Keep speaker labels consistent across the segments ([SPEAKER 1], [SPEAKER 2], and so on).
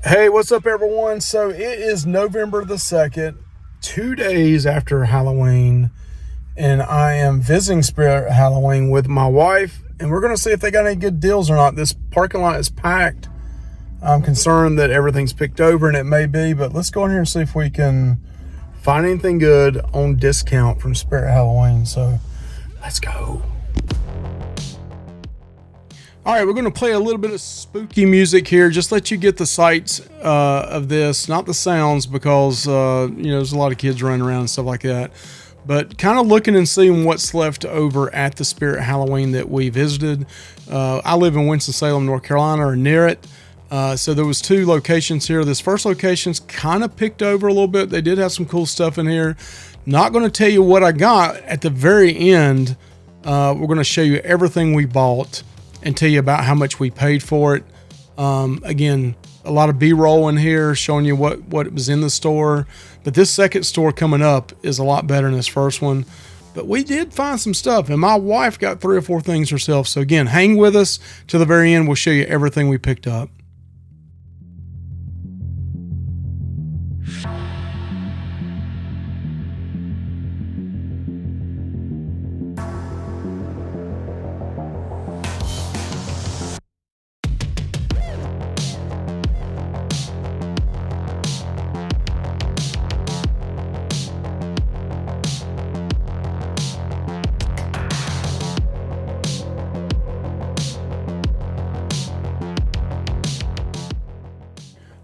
[SPEAKER 1] Hey, what's up, everyone? So it is November the 2nd, 2 days after Halloween, and I am visiting Spirit Halloween with my wife, and we're going to see if they got any good deals or not. This parking lot is packed. I'm concerned that everything's picked over, and it may be, but let's go in here and see if we can find anything good on discount from Spirit Halloween. So let's go. All right, we're going to play a little bit of spooky music here. Just let you get the sights of this, not the sounds, because there's a lot of kids running around and stuff like that. But kind of looking and seeing what's left over at the Spirit Halloween that we visited. I live in Winston-Salem, North Carolina, or near it. So there was two locations here. This first location's kind of picked over a little bit. They did have some cool stuff in here. Not going to tell you what I got at the very end. We're going to show you everything we bought and tell you about how much we paid for it. Again, a lot of B-roll in here showing you what was in the store. But this second store coming up is a lot better than this first one. But we did find some stuff, and my wife got 3 or 4 things herself. So again, hang with us to the very end. We'll show you everything we picked up.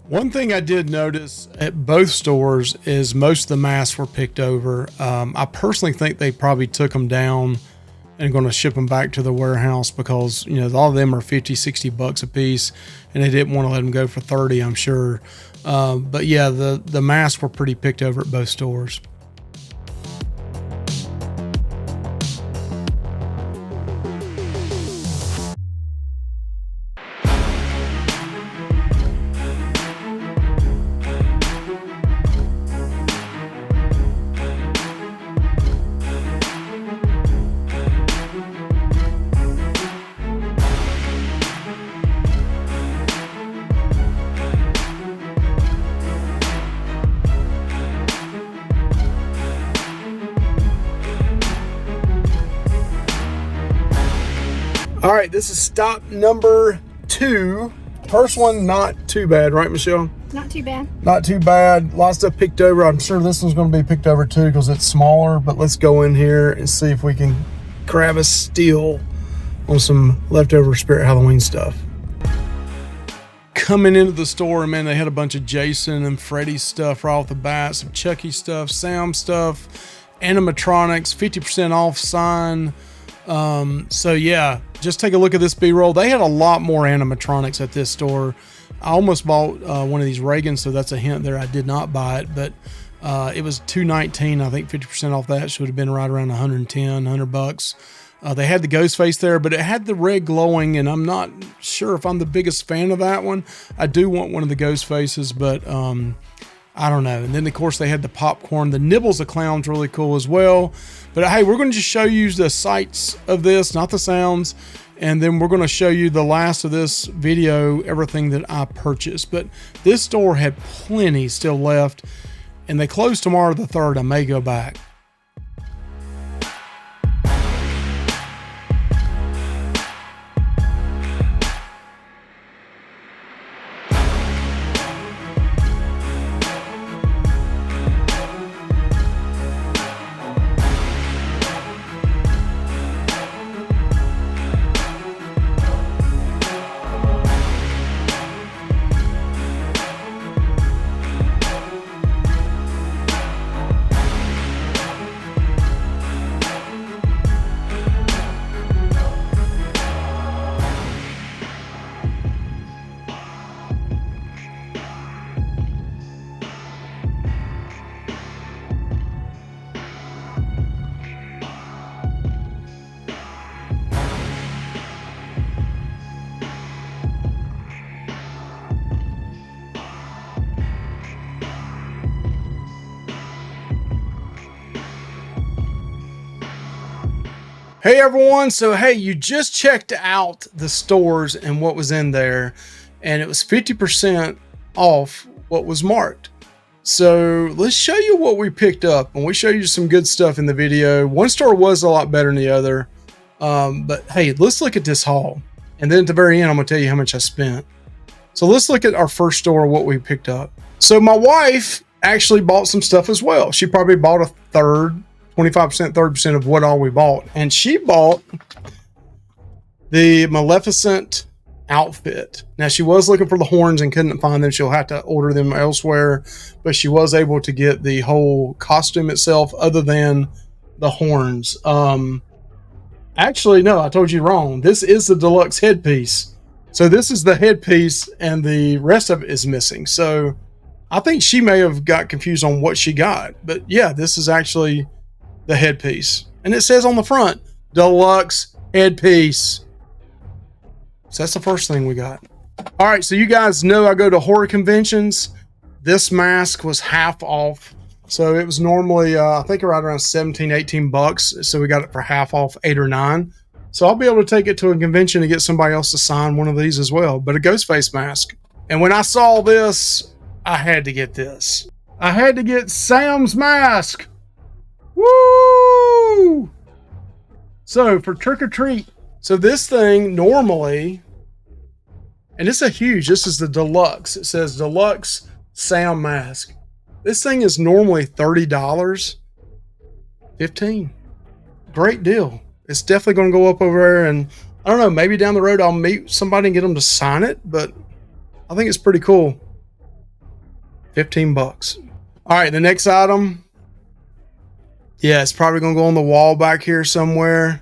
[SPEAKER 1] One thing I did notice at both stores is most of the masks were picked over. I personally think they probably took them down and going to ship them back to the warehouse because, a lot of them are 50, 60 bucks a piece and they didn't want to let them go for 30, I'm sure. But yeah, the masks were pretty picked over at both stores. All right, this is stop number 2. First one, not too bad, right, Michelle?
[SPEAKER 2] Not too bad.
[SPEAKER 1] Not too bad. A lot of stuff picked over. I'm sure this one's going to be picked over too because it's smaller, but let's go in here and see if we can grab a steal on some leftover Spirit Halloween stuff. Coming into the store, man, they had a bunch of Jason and Freddy stuff right off the bat, some Chucky stuff, Sam stuff, animatronics, 50% off sign. So yeah, just take a look at this B-roll. They had a lot more animatronics at this store. I almost bought one of these Reagans, so that's a hint there. I did not buy it, but it was $219. I think 50% off that should have been right around 100 bucks. They had the ghost face there, but it had the red glowing, and I'm not sure if I'm the biggest fan of that one. I do want one of the ghost faces, but I don't know. And then, of course, they had the popcorn. The Nibbles of Clown's really cool as well. But, hey, we're going to just show you the sights of this, not the sounds. And then we're going to show you the last of this video, everything that I purchased. But this store had plenty still left. And they close tomorrow the 3rd. I may go back. Hey everyone, so hey, you just checked out the stores and what was in there, and it was 50% off what was marked. So let's show you what we picked up, and we show you some good stuff in the video. One store was a lot better than the other, but hey, let's look at this haul, and then at the very end I'm gonna tell you how much I spent. So let's look at our first store, what we picked up. So my wife actually bought some stuff as well. She probably bought a third, 25%, 30% of what all we bought, and she bought the Maleficent outfit. Now, she was looking for the horns and couldn't find them. She'll have to order them elsewhere, but she was able to get the whole costume itself other than the horns. Actually, no, I told you wrong. This is the deluxe headpiece. So this is the headpiece and the rest of it is missing. So I think she may have got confused on what she got, but yeah, this is actually the headpiece. And it says on the front, deluxe headpiece. So that's the first thing we got. All right, so you guys know I go to horror conventions. This mask was half off. So it was normally, I think around 17, 18 bucks. So we got it for half off, 8 or 9. So I'll be able to take it to a convention and get somebody else to sign one of these as well. But a ghost face mask. And when I saw this, I had to get this. I had to get Sam's mask. Woo! So for trick or treat. So this thing normally, and it's a huge, this is the deluxe. It says deluxe Sam mask. This thing is normally $30. 15. Great deal. It's definitely going to go up over there, and I don't know, maybe down the road I'll meet somebody and get them to sign it, but I think it's pretty cool. 15 bucks. All right, the next item. Yeah, it's probably going to go on the wall back here somewhere.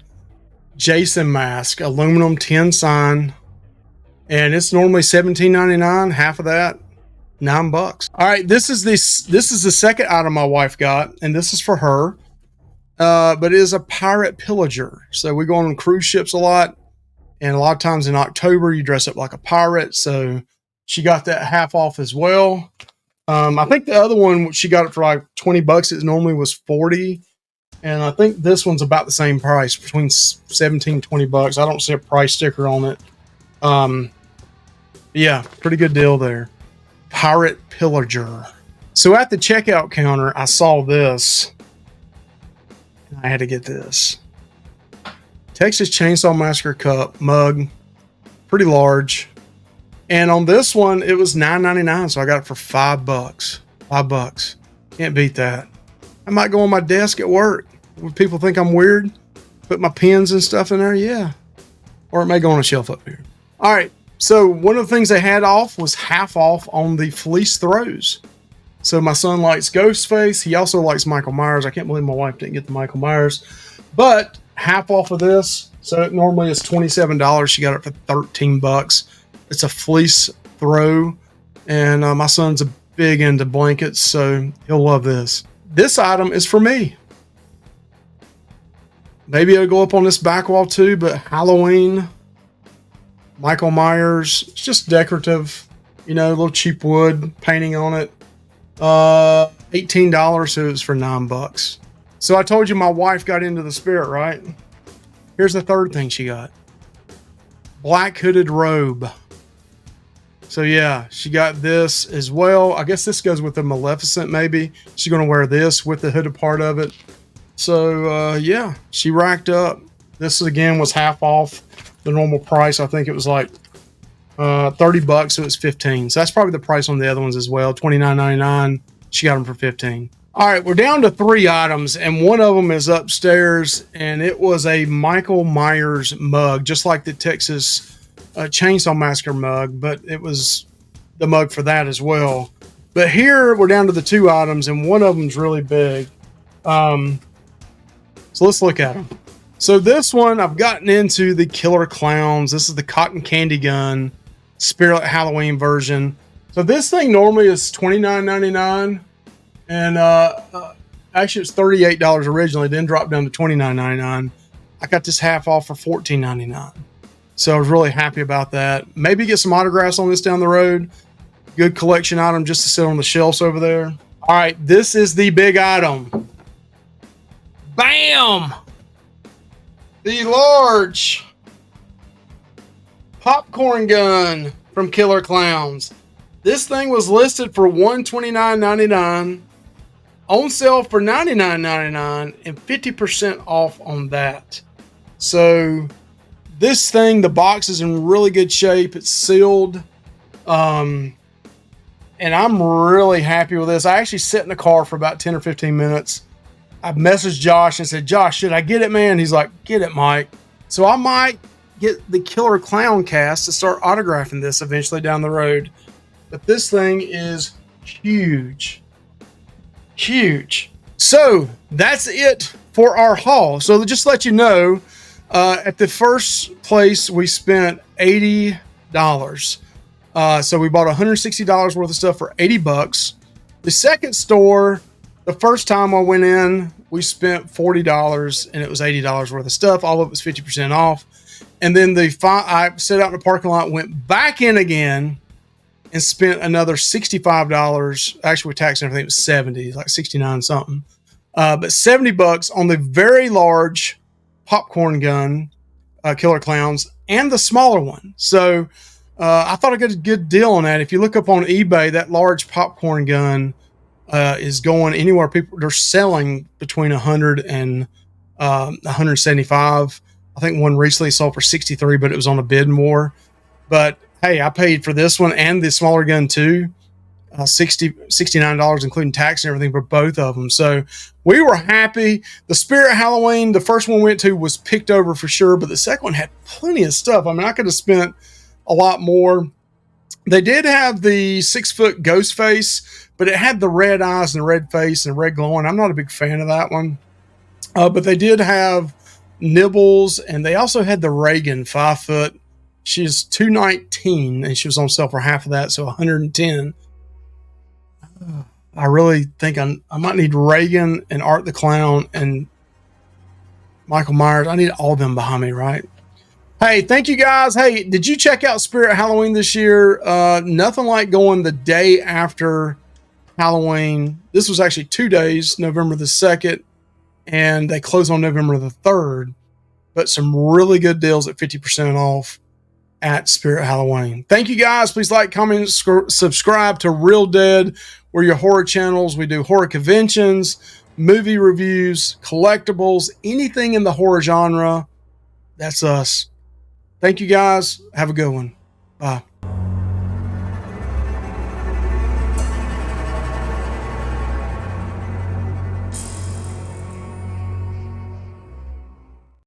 [SPEAKER 1] Jason mask, aluminum tin sign, and it's normally $17.99. Half of that, $9. All right, this is the second item my wife got, and this is for her. But it is a pirate pillager. So we go on cruise ships a lot, and a lot of times in October you dress up like a pirate. So she got that half off as well. I think the other one she got it for like 20 bucks. It normally was 40. And I think this one's about the same price, between 17 and 20 bucks. I don't see a price sticker on it. Yeah, pretty good deal there. Pirate Pillager. So at the checkout counter, I saw this. I had to get this. Texas Chainsaw Massacre cup, mug. Pretty large. And on this one, it was $9.99, so I got it for $5. $5. Can't beat that. I might go on my desk at work. Would people think I'm weird? Put my pens and stuff in there? Yeah. Or it may go on a shelf up here. All right. So one of the things they had off was half off on the fleece throws. So my son likes Ghostface. He also likes Michael Myers. I can't believe my wife didn't get the Michael Myers. But half off of this. So it normally is $27. She got it for 13 bucks. It's a fleece throw. And my son's a big into blankets, so he'll love this. This item is for me. Maybe it'll go up on this back wall too, but Halloween, Michael Myers, it's just decorative, you know, a little cheap wood painting on it. $18, so it was for $9. So I told you my wife got into the spirit, right? Here's the third thing she got. Black hooded robe. So yeah, she got this as well. I guess this goes with the Maleficent maybe. She's going to wear this with the hooded part of it. So yeah, she racked up. This again was half off the normal price. I think it was like 30 bucks, so it's 15. So that's probably the price on the other ones as well. $29.99. She got them for 15. All right, we're down to 3 items, and one of them is upstairs, and it was a Michael Myers mug, just like the Texas Chainsaw Massacre mug, but it was the mug for that as well. But here we're down to the 2 items, and one of them's really big. So let's look at them. So this one, I've gotten into the Killer Clowns. This is the Cotton Candy Gun Spirit Halloween version. So this thing normally is $29.99, and actually it's $38 originally, then dropped down to $29.99. I got this half off for $14.99. So I was really happy about that. Maybe get some autographs on this down the road. Good collection item just to sit on the shelves over there. All right, this is the big item. Bam! The large popcorn gun from Killer Clowns. This thing was listed for $129.99, on sale for $99.99, and 50% off on that. So this thing, the box is in really good shape. It's sealed. And I'm really happy with this. I actually sat in the car for about 10 or 15 minutes. I messaged Josh and said, Josh, should I get it, man? He's like, get it, Mike. So I might get the Killer Clown cast to start autographing this eventually down the road. But this thing is huge. Huge. So that's it for our haul. So just to let you know, at the first place we spent $80. So we bought $160 worth of stuff for $80. The second store, the first time I went in, we spent $40 and it was $80 worth of stuff. All of it was 50% off. And then I set out in the parking lot, went back in again and spent another $65. Actually, with tax and everything, it was 70, like 69 something. But $70 on the very large popcorn gun, Killer Clowns, and the smaller one. So I thought I got a good deal on that. If you look up on eBay, that large popcorn gun is going anywhere. People, they're selling between 100 and 175. I think one recently sold for 63, but it was on a bid more. But hey, I paid for this one and the smaller gun too, $69, including tax and everything for both of them. So we were happy. The Spirit Halloween, the first one we went to, was picked over for sure, but the second one had plenty of stuff. I mean, I could have spent a lot more. They did have the 6-foot ghost face, but it had the red eyes and the red face and red glowing. I'm not a big fan of that one. But they did have Nibbles, and they also had the Reagan 5-foot. She's $219, and she was on sale for half of that, so $110. I really think I might need Reagan and Art the Clown and Michael Myers. I need all of them behind me, right? Hey, thank you guys. Hey, did you check out Spirit Halloween this year? Nothing like going the day after Halloween. This was actually 2 days, November the 2nd, and they close on November the 3rd. But some really good deals at 50% off at Spirit Halloween. Thank you guys. Please like, comment, subscribe to Real Dead. We're your horror channels. We do horror conventions, movie reviews, collectibles, anything in the horror genre. That's us. Thank you guys. Have a good one. Bye.